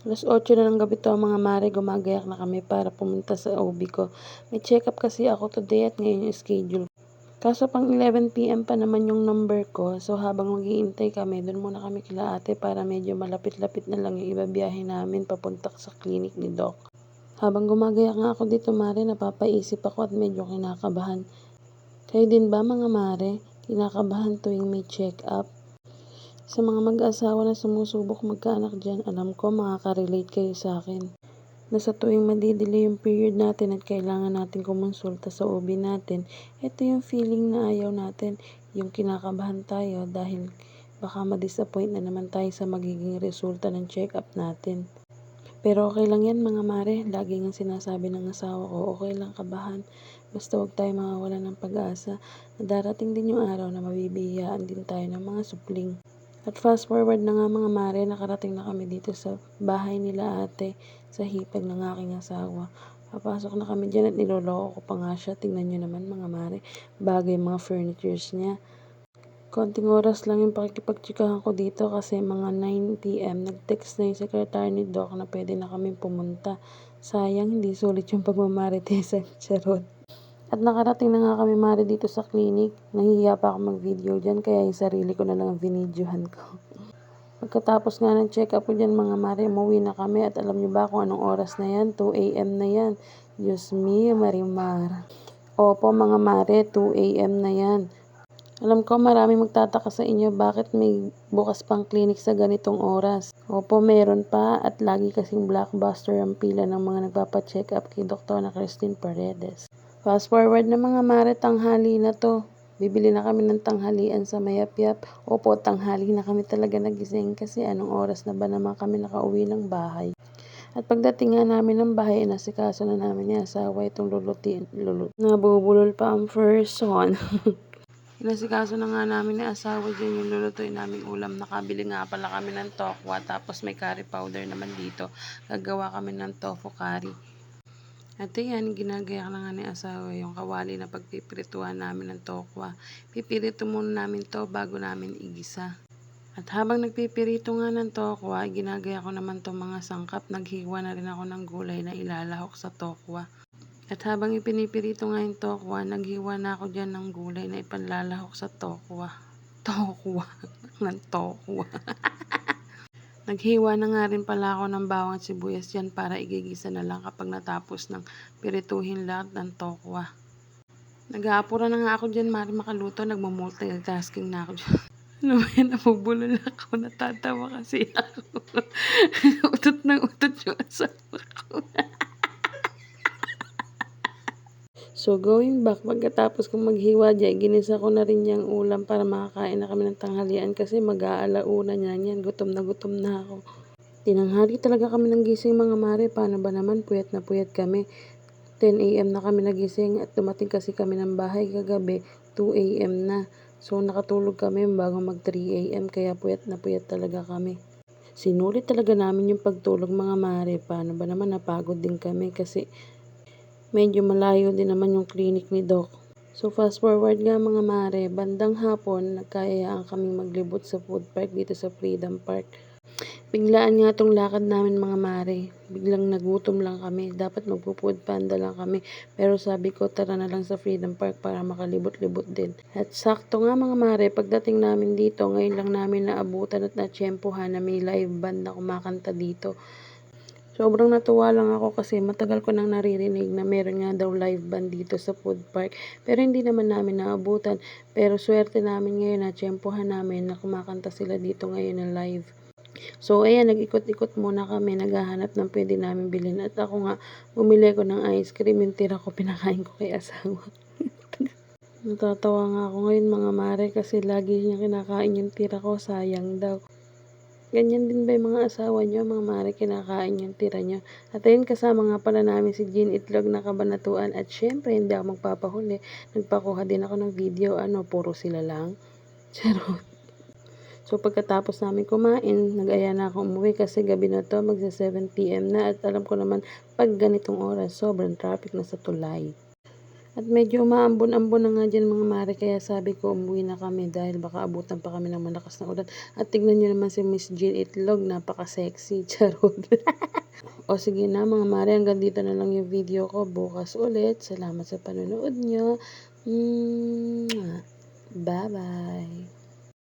8:00 na ng gabi 'to mga mare, gumagayak na kami para pumunta sa OB ko. May check-up kasi ako today at ngayon yung schedule. Kaso pang 11 PM pa naman yung number ko, so habang maghihintay kami, dun muna kami kila ate para medyo malapit-lapit na lang yung ibibiyahe namin papunta sa clinic ni Doc. Habang gumagayak nga ako dito mare, napapaisip ako at medyo kinakabahan. Kayo din ba mga mare, kinakabahan tuwing may check-up? Sa mga mag-asawa na sumusubok magkaanak dyan, alam ko makaka-relate kayo sa akin. Na sa tuwing madidelay yung period natin at kailangan natin kumonsulta sa OB natin, ito yung feeling na ayaw natin, yung kinakabahan tayo dahil baka ma-disappoint na naman tayo sa magiging resulta ng check-up natin. Pero okay lang yan mga mare, lagi nga sinasabi ng asawa ko, okay lang kabahan, basta huwag tayo mawawalan ng pag-asa na darating din yung araw na mabibihiyaan din tayo ng mga supling. At fast forward na nga mga mare, nakarating na kami dito sa bahay nila ate, sa hipag ng aking asawa. Papasok na kami dyan at niloloko ko pa nga siya. Tingnan nyo naman mga mare, bagay mga furnitures niya. Konting oras lang yung pakikipagtsikahan ko dito kasi mga 9 PM nag-text na yung secretary ni Doc na pwede na kami pumunta. Sayang, hindi sulit yung pagmamaritesan, charot. At nakarating na nga kami mare dito sa clinic. Nahihiya pa ako mag-video dyan kaya yung sarili ko na lang ang vinidyohan ko. Pagkatapos nga ng check-up ko dyan mga mare, umuwi na kami at alam nyo ba kung anong oras na yan? 2 AM na yan. Diyos me, Marimar. Opo mga mare, 2 AM na yan. Alam ko maraming magtataka sa inyo bakit may bukas pang clinic sa ganitong oras. Opo, meron pa at lagi kasing blockbuster ang pila ng mga nagpapacheck up kay Dr. na Christine Paredes. Fast forward na mga mare, tanghali na to. Bibili na kami ng tanghalian sa Mayapyap. Opo, tanghali na kami talaga nagising kasi anong oras na ba naman kami nakauwi ng bahay. At pagdating nga namin ng bahay, nasikaso na namin yung asawa itong nabubulol pa ang person. Inasikaso na nga namin ni asawa dyan yung lulutuin naming ulam. Nakabili nga pala kami ng tokwa, tapos may curry powder naman dito. Gagawa kami ng tofu curry. At yan, ginagayak na nga ni asawa yung kawali na pagpipirituhan namin ng tokwa. Pipirito muna namin to bago namin igisa. At habang nagpipirito nga ng tokwa, ginagaya ko naman tong mga sangkap. Naghiwa na rin ako ng gulay na ilalahok sa tokwa. At habang ipinipirito nga yung tokwa, naghiwa na ako dyan ng gulay na ipanlalahok sa tokwa. Tokwa. ng tokwa. Naghiwa na nga rin pala ako ng bawang at sibuyas dyan para igigisa na lang kapag natapos ng pirituhin lahat ng tokwa. Nag-aapura na nga ako dyan, mari makaluto. Nagmumultitasking na ako dyan. Ano ba yan? Nabubulol ako. Natatawa kasi ako. Utot ng utot yung asawa ko. So, going back, pagkatapos kong maghiwa dyan, ginisa ko na rin yung ulam para makakain na kami ng tanghalian kasi mag-aalauna na yan. Gutom na ako. Tinanghali talaga kami ng gising mga mare. Paano ba naman? Puyat na puyat kami. 10 AM na kami nagising at dumating kasi kami ng bahay kagabi. 2 AM na. So, nakatulog kami bago mag 3 AM kaya puyat na puyat talaga kami. Sinulit talaga namin yung pagtulog mga mare. Paano ba naman? Napagod din kami kasi medyo malayo din naman yung clinic ni Doc. So fast forward nga mga mare, bandang hapon, nagkayayaan kaming maglibot sa food park dito sa Freedom Park. Biglaan nga tong lakad namin mga mare. Biglang nagutom lang kami. Dapat magpo-food panda lang kami. Pero sabi ko tara na lang sa Freedom Park para makalibot-libot din. At sakto nga mga mare, pagdating namin dito, ngayon lang namin naabutan at natsyempohan na may live band na kumakanta dito. Sobrang natuwa lang ako kasi matagal ko nang naririnig na meron nga daw live band dito sa food park. Pero hindi naman namin naabutan. Pero swerte namin ngayon na tiyempohan namin na kumakanta sila dito ngayon na live. So ayan, nag-ikot-ikot muna kami, naghahanap ng pwede namin bilhin. At ako nga, bumili ko ng ice cream, yung tira ko pinakain ko kay asawa. Natatawa nga ako ngayon mga mare kasi lagi niya kinakain yung tira ko, sayang daw. Ganyan din ba yung mga asawa nyo, mga mare, kinakain yung tira nyo? At ayun, kasama nga pala namin si Jean Itlog na kabanatuan. At syempre, hindi ako magpapahuli. Nagpakuha din ako ng video. Puro sila lang. Charot. So, pagkatapos namin kumain, nag-aya na ako umuwi kasi gabi na to, magsa 7 PM na. At alam ko naman, pag ganitong oras, sobrang traffic na sa tulay. At medyo umaambon-ambon na nga dyan mga mare, kaya sabi ko umuwi na kami dahil baka abutan pa kami ng malakas na ulan. At tignan nyo naman si Miss Jill Itlog, napaka-sexy, charot. O sige na mga mare, hanggang dito na lang yung video ko. Bukas ulit. Salamat sa panonood nyo. Bye-bye.